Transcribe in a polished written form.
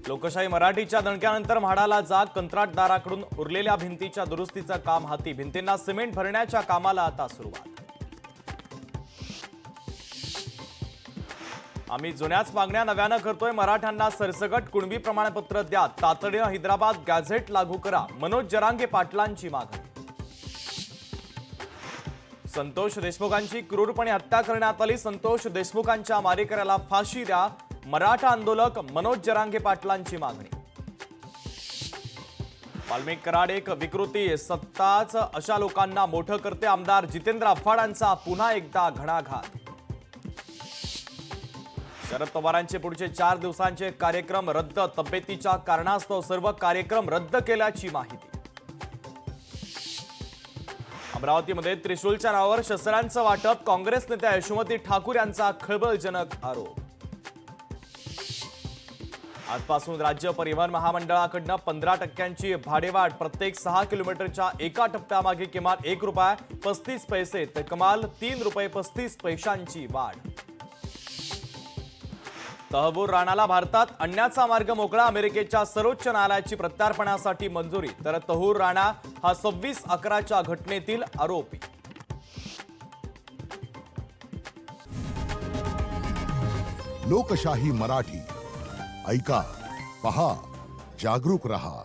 लोकशाही मराठीच्या दणक्यानंतर म्हाडाला जाग, कंत्राटदाराकडून उरलेल्या भिंतीच्या दुरुस्तीचं काम हाती, भिंतींना सिमेंट भरण्याच्या कामाला आता सुरुवात. आम्ही जुन्याच मागण्या नव्यानं करतोय, मराठ्यांना सरसकट कुणबी प्रमाणपत्र द्या, तातडीनं हैदराबाद गॅझेट लागू करा, मनोज जरांगे पाटलांची मागणी. संतोष देशमुखांची क्रूरपणे हत्या करण्यात आली, संतोष देशमुखांच्या मारेकऱ्याला फाशी द्या, मराठा आंदोलक मनोज जरांगे पाटलांची मागणी. वाल्मिक कराड एक विकृती, सत्ताच अशा लोकांना मोठं करते, आमदार जितेंद्र आव्हाडांचा पुन्हा एकदा घणाघात. शरद पवारांचे पुढचे 4 दिवसांचे कार्यक्रम रद्द, तब्येतीच्या कारणास्तव सर्व कार्यक्रम रद्द केल्याची माहिती. अमरावतीमध्ये त्रिशूलच्या नावावर शस्त्रांचं वाटप, काँग्रेस नेत्या यशोमती ठाकूर यांचा खळबळजनक आरोप. आजपासून राज्य परिवहन महामंडळाकडून 15% भाडेवाढ, प्रत्येक 6 किलोमीटरच्या एका टप्प्यामागे किमान ₹1.35 तर कमाल ₹3.35 वाढ. तहबूर राणाला भारतात आणण्याचा मार्ग मोकळा, अमेरिकेच्या सर्वोच्च न्यायालयाची प्रत्यार्पणासाठी मंजुरी, तर तहूर राणा हा 26/11च्या घटनेतील आरोपी. लोकशाही मराठी ऐका, पहा, जागरूक रहा.